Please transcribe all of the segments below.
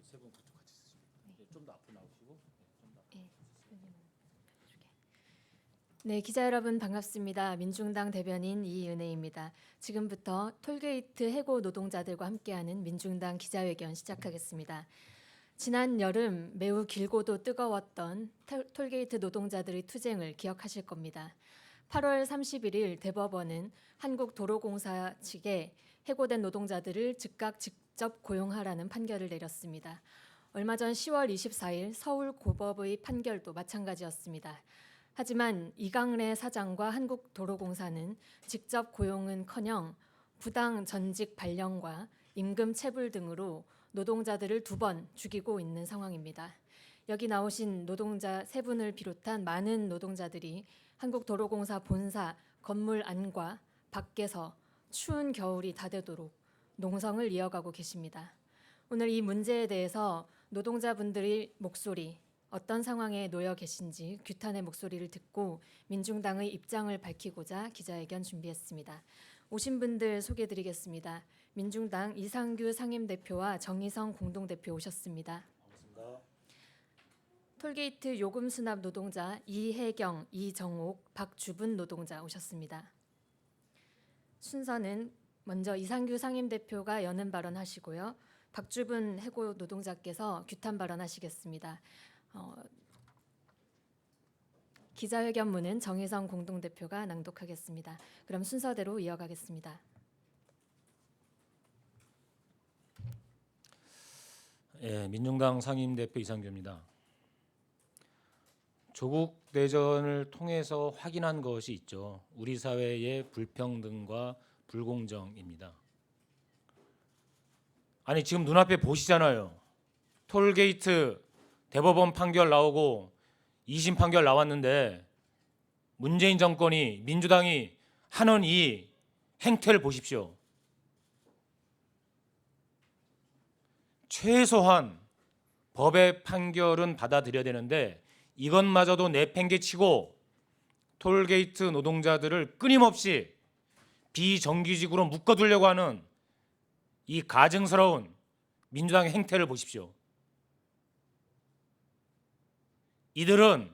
세 분 그쪽 같이 쓰시면 좀 더 앞으로 나오시고 좀 더. 네, 기자 여러분 반갑습니다. 민중당 대변인 이은혜입니다. 지금부터 톨게이트 해고 노동자들과 함께하는 민중당 기자회견 시작하겠습니다. 지난 여름 매우 길고도 뜨거웠던 톨게이트 노동자들의 투쟁을 기억하실 겁니다. 8월 31일 대법원은 한국도로공사 측에 해고된 노동자들을 즉각 직접 고용하라는 판결을 내렸습니다. 얼마 전 10월 24일 서울고법의 판결도 마찬가지였습니다. 하지만 이강래 사장과 한국도로공사는 직접 고용은커녕 부당 전직 발령과 임금 체불 등으로 노동자들을 2번 죽이고 있는 상황입니다. 여기 나오신 노동자 3분을 비롯한 많은 노동자들이 한국도로공사 본사 건물 안과 밖에서 추운 겨울이 다 되도록 농성을 이어가고 계십니다. 오늘 이 문제에 대해서 노동자분들의 목소리, 어떤 상황에 놓여 계신지 규탄의 목소리를 듣고 민중당의 입장을 밝히고자 기자회견 준비했습니다. 오신 분들 소개해드리겠습니다. 민중당 이상규 상임대표와 정희성 공동대표 오셨습니다. 반갑습니다. 톨게이트 요금 수납 노동자 이혜경, 이정옥, 박주분 노동자 오셨습니다. 순서는 먼저 이상규 상임대표가 여는 발언하시고요. 박주분 해고 노동자께서 규탄 발언하시겠습니다. 기자회견문은 정희성 공동대표가 낭독하겠습니다. 그럼 순서대로 이어가겠습니다. 민중당 상임대표 이상규입니다. 조국 내전을 통해서 확인한 것이 있죠. 우리 사회의 불평등과 불공정입니다. 아니 지금 눈앞에 보시잖아요. 톨게이트 대법원 판결 나오고 2심 판결 나왔는데 문재인 정권이 민주당이 하는 이 행태를 보십시오. 최소한 법의 판결은 받아들여야 되는데 이것마저도 내팽개치고 톨게이트 노동자들을 끊임없이 비정규직으로 묶어두려고 하는 이 가증스러운 민주당의 행태를 보십시오. 이들은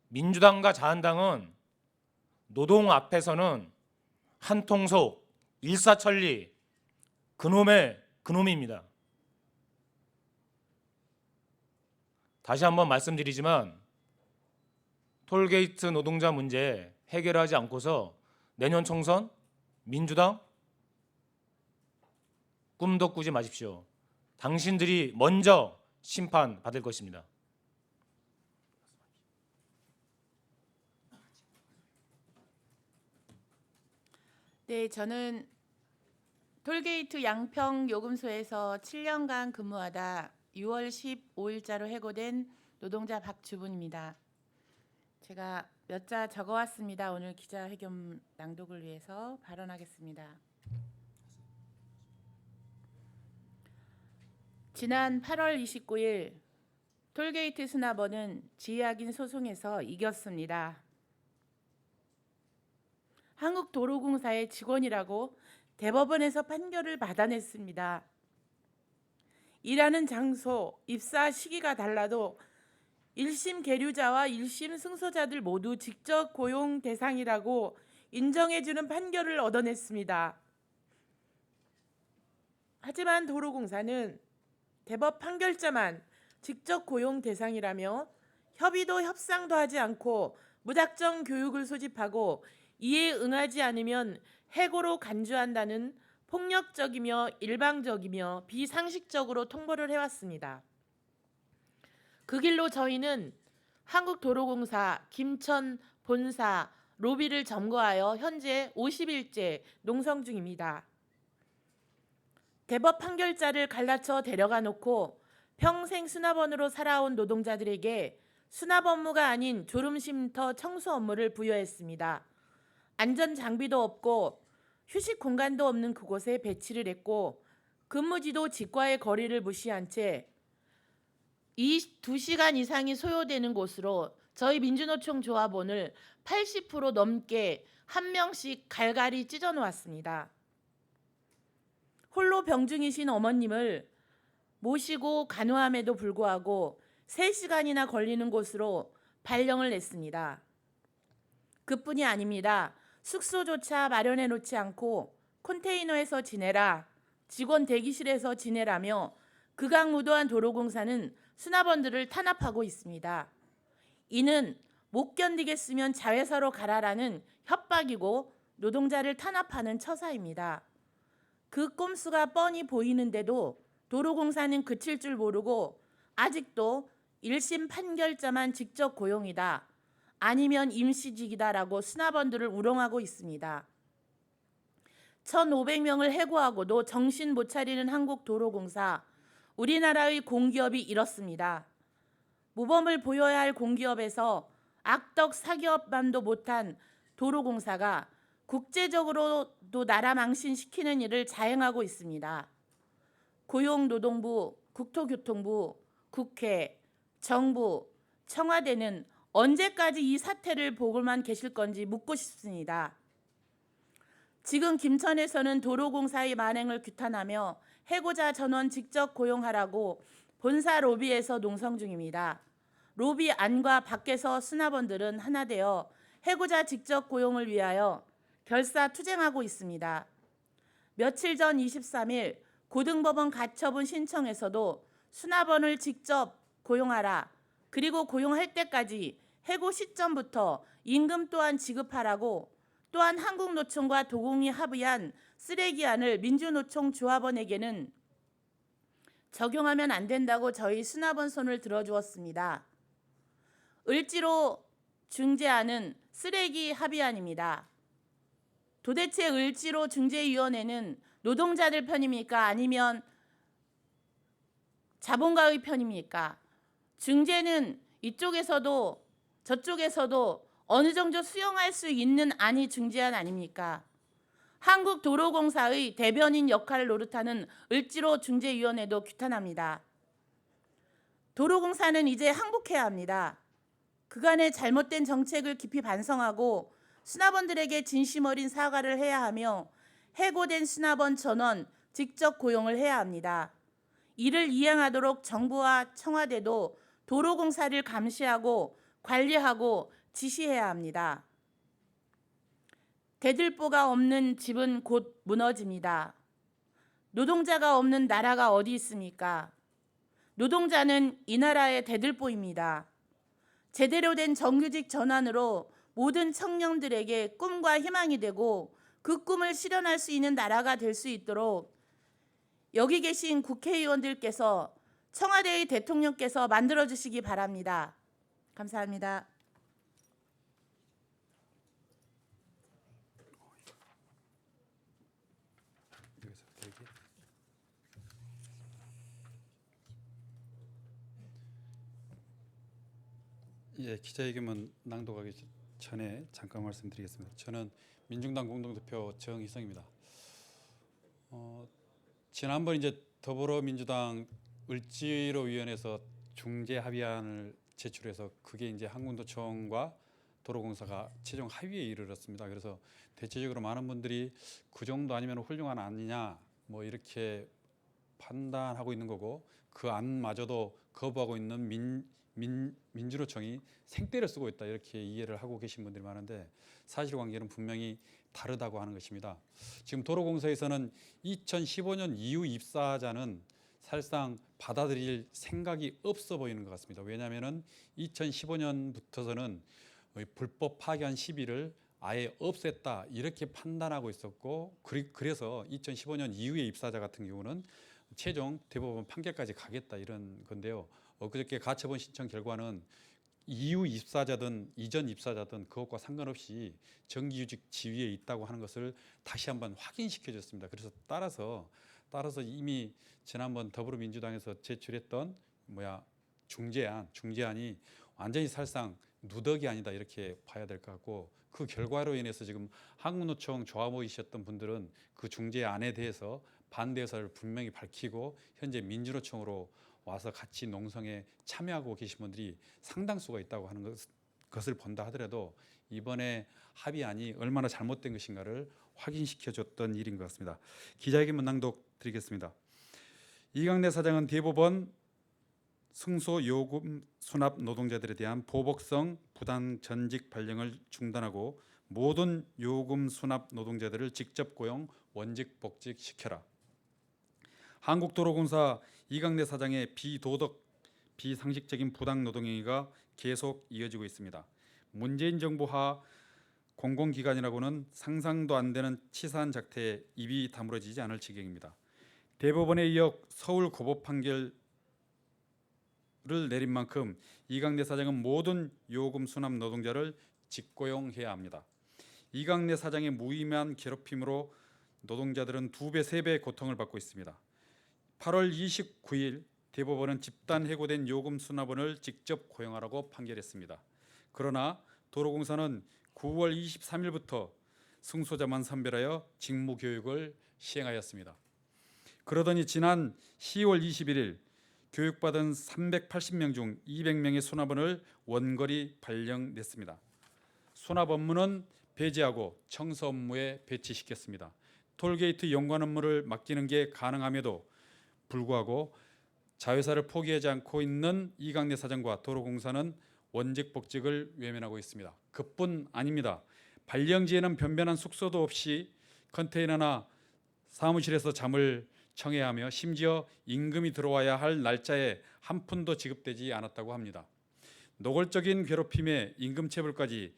민주당과 자한당은 노동 앞에서는 한통속, 일사천리, 그놈입니다. 다시 한번 말씀드리지만 톨게이트 노동자 문제 해결하지 않고서 내년 총선 민주당 꿈도 꾸지 마십시오. 당신들이 먼저 심판받을 것입니다. 네, 저는 톨게이트 양평 요금소에서 7년간 근무하다 6월 15일자로 해고된 노동자 박주분입니다. 제가 몇 자 적어왔습니다. 오늘 기자회견 낭독을 위해서 발언하겠습니다. 지난 8월 29일 톨게이트 수납원은 지휘학인 소송에서 이겼습니다. 한국도로공사의 직원이라고 대법원에서 판결을 받아냈습니다. 일하는 장소, 입사 시기가 달라도 1심 계류자와 1심 승소자들 모두 직접 고용 대상이라고 인정해주는 판결을 얻어냈습니다. 하지만 도로공사는 대법 판결자만 직접 고용 대상이라며 협의도 협상도 하지 않고 무작정 교육을 소집하고 이에 응하지 않으면 해고로 간주한다는 폭력적이며 일방적이며 비상식적으로 통보를 해왔습니다. 그 길로 저희는 한국도로공사 김천 본사 로비를 점거하여 현재 50일째 농성 중입니다. 대법 판결자를 갈라쳐 데려가 놓고 평생 수납원으로 살아온 노동자들에게 수납 업무가 아닌 졸음쉼터 청소 업무를 부여했습니다. 안전 장비도 없고 휴식 공간도 없는 그곳에 배치를 했고 근무지도 직과의 거리를 무시한 채 2시간 이상이 소요되는 곳으로 저희 민주노총 조합원을 80% 넘게 한 명씩 갈갈이 찢어 놓았습니다. 홀로 병중이신 어머님을 모시고 간호함에도 불구하고 3시간이나 걸리는 곳으로 발령을 냈습니다. 그뿐이 아닙니다. 숙소조차 마련해 놓지 않고 컨테이너에서 지내라, 직원 대기실에서 지내라며 극악무도한 도로공사는 수납원들을 탄압하고 있습니다. 이는 못 견디겠으면 자회사로 가라라는 협박이고 노동자를 탄압하는 처사입니다. 그 꼼수가 뻔히 보이는데도 도로공사는 그칠 줄 모르고 아직도 1심 판결자만 직접 고용이다, 아니면 임시직이다라고 수납원들을 우롱하고 있습니다. 1,500명을 해고하고도 정신 못 차리는 한국도로공사, 우리나라의 공기업이 이렇습니다. 모범을 보여야 할 공기업에서 악덕 사기업만도 못한 도로공사가 국제적으로도 나라 망신시키는 일을 자행하고 있습니다. 고용노동부, 국토교통부, 국회, 정부, 청와대는 언제까지 이 사태를 보고만 계실 건지 묻고 싶습니다. 지금 김천에서는 도로공사의 만행을 규탄하며 해고자 전원 직접 고용하라고 본사 로비에서 농성 중입니다. 로비 안과 밖에서 수납원들은 하나 되어 해고자 직접 고용을 위하여 결사투쟁하고 있습니다. 며칠 전 23일 고등법원 가처분 신청에서도 수납원을 직접 고용하라, 그리고 고용할 때까지 해고 시점부터 임금 또한 지급하라고, 또한 한국노총과 도공이 합의한 쓰레기안을 민주노총 조합원에게는 적용하면 안 된다고 저희 수납원 손을 들어주었습니다. 을지로 중재안은 쓰레기 합의안입니다. 도대체 을지로 중재위원회는 노동자들 편입니까? 아니면 자본가의 편입니까? 중재는 이쪽에서도 저쪽에서도 어느 정도 수용할 수 있는 안이 중재안 아닙니까? 한국도로공사의 대변인 역할을 노릇하는 을지로 중재위원회도 규탄합니다. 도로공사는 이제 항복해야 합니다. 그간의 잘못된 정책을 깊이 반성하고 수납원들에게 진심 어린 사과를 해야 하며 해고된 수납원 전원 직접 고용을 해야 합니다. 이를 이행하도록 정부와 청와대도 도로공사를 감시하고 관리하고 지시해야 합니다. 대들보가 없는 집은 곧 무너집니다. 노동자가 없는 나라가 어디 있습니까? 노동자는 이 나라의 대들보입니다. 제대로 된 정규직 전환으로 모든 청년들에게 꿈과 희망이 되고 그 꿈을 실현할 수 있는 나라가 될 수 있도록 여기 계신 국회의원들께서, 청와대의 대통령께서 만들어주시기 바랍니다. 감사합니다. 예, 기자회견문 낭독하기 전에 잠깐 말씀드리겠습니다. 저는 민중당 공동대표 정희성입니다. 지난번 이제 더불어민주당 을지로위원회에서 중재 합의안을 제출해서 그게 이제 한국노총과 도로공사가 최종 합의에 이르렀습니다. 그래서 대체적으로 많은 분들이 그 정도 아니면 훌륭한 아니냐 뭐 이렇게 판단하고 있는 거고, 그 안마저도 거부하고 있는 민주노총이 생떼를 쓰고 있다 이렇게 이해를 하고 계신 분들이 많은데, 사실관계는 분명히 다르다고 하는 것입니다. 지금 도로공사에서는 2015년 이후 입사자는 사실상 받아들일 생각이 없어 보이는 것 같습니다. 왜냐하면 2015년부터서는 불법 파견 시비를 아예 없앴다 이렇게 판단하고 있었고, 그래서 2015년 이후의 입사자 같은 경우는 최종 대법원 판결까지 가겠다 이런 건데요. 그저께 가처분 신청 결과는 이후 입사자든 이전 입사자든 그것과 상관없이 정규직 지위에 있다고 하는 것을 다시 한번 확인시켜 줬습니다. 그래서 따라서 이미 지난번 더불어민주당에서 제출했던 중재안이 완전히 사실상 누더기 아니다 이렇게 봐야 될 것 같고, 그 결과로 인해서 지금 한국노총 조합원이셨던 분들은 그 중재안에 대해서 반대 의사를 분명히 밝히고 현재 민주노총으로 와서 같이 농성에 참여하고 계신 분들이 상당수가 있다고 하는 것을 본다 하더라도, 이번에 합의안이 얼마나 잘못된 것인가를 확인시켜줬던 일인 것 같습니다. 기자회견문 낭독 드리겠습니다. 이강래 사장은 대법원 승소 요금 수납 노동자들에 대한 보복성 부당 전직 발령을 중단하고 모든 요금 수납 노동자들을 직접 고용 원직 복직 시켜라. 한국도로공사 이강래 사장의 비도덕 비상식적인 부당 노동행위가 계속 이어지고 있습니다. 문재인 정부 하 공공기관이라고는 상상도 안 되는 치사한 작태에 입이 다물어지지 않을 지경입니다. 대법원에 이어 서울 고법 판결을 내린 만큼 이강래 사장은 모든 요금 수납 노동자를 직고용해야 합니다. 이강래 사장의 무의미한 괴롭힘으로 노동자들은 2배, 3배의 고통을 받고 있습니다. 8월 29일 대법원은 집단 해고된 요금 수납원을 직접 고용하라고 판결했습니다. 그러나 도로공사는 9월 23일부터 승소자만 선별하여 직무 교육을 시행하였습니다. 그러더니 지난 10월 21일 교육받은 380명 중 200명의 수납원을 원거리 발령냈습니다. 수납 업무는 배제하고 청소 업무에 배치시켰습니다. 톨게이트 연관 업무를 맡기는 게 가능함에도 불구하고 자회사를 포기하지 않고 있는 이강래 사장과 도로공사는 원직 복직을 외면하고 있습니다. 그뿐 아닙니다. 발령지에는 변변한 숙소도 없이 컨테이너나 사무실에서 잠을 청해야 하며 심지어 임금이 들어와야 할 날짜에 한 푼도 지급되지 않았다고 합니다. 노골적인 괴롭힘에 임금체불까지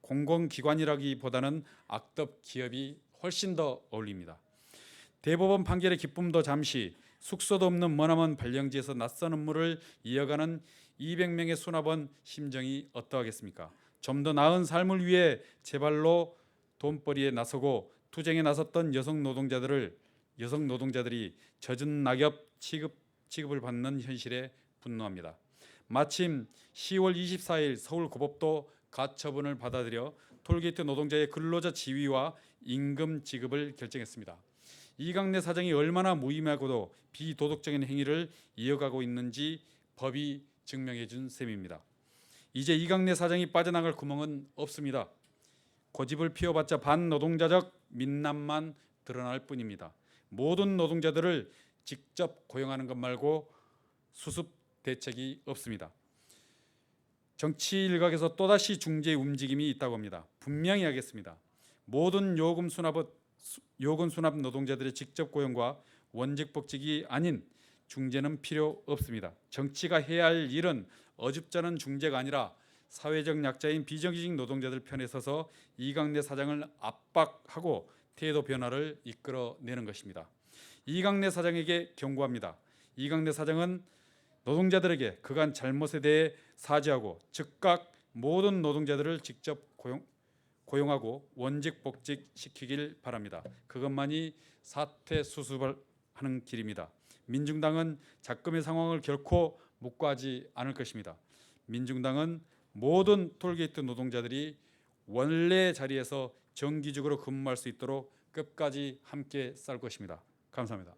공공기관이라기보다는 악덕 기업이 훨씬 더 어울립니다. 대법원 판결의 기쁨도 잠시, 숙소도 없는 머나먼 발령지에서 낯선 업무를 이어가는 200명의 수납원 심정이 어떠하겠습니까? 좀 더 나은 삶을 위해 제발로 돈벌이에 나서고 투쟁에 나섰던 여성 노동자들이 젖은 낙엽 취급을 받는 현실에 분노합니다. 마침 10월 24일 서울고법도 가처분을 받아들여 톨게이트 노동자의 근로자 지위와 임금 지급을 결정했습니다. 이강래 사장이 얼마나 무의미하고도 비도덕적인 행위를 이어가고 있는지 법이 증명해 준 셈입니다. 이제 이강래 사장이 빠져나갈 구멍은 없습니다. 고집을 피워봤자 반노동자적 민낯만 드러날 뿐입니다. 모든 노동자들을 직접 고용하는 것 말고 수습 대책이 없습니다. 정치 일각에서 또다시 중재 움직임이 있다고 합니다. 분명히 하겠습니다. 모든 요금 수납 노동자들의 직접 고용과 원직 복직이 아닌 중재는 필요 없습니다. 정치가 해야 할 일은 어줍잖은 중재가 아니라 사회적 약자인 비정규직 노동자들 편에 서서 이강래 사장을 압박하고 태도 변화를 이끌어내는 것입니다. 이강래 사장에게 경고합니다. 이강래 사장은 노동자들에게 그간 잘못에 대해 사죄하고 즉각 모든 노동자들을 직접 고용하고 원직 복직 시키길 바랍니다. 그것만이 사퇴 수습을 하는 길입니다. 민중당은 작금의 상황을 결코 묵과하지 않을 것입니다. 민중당은 모든 톨게이트 노동자들이 원래 자리에서 정기적으로 근무할 수 있도록 끝까지 함께 쌀 것입니다. 감사합니다.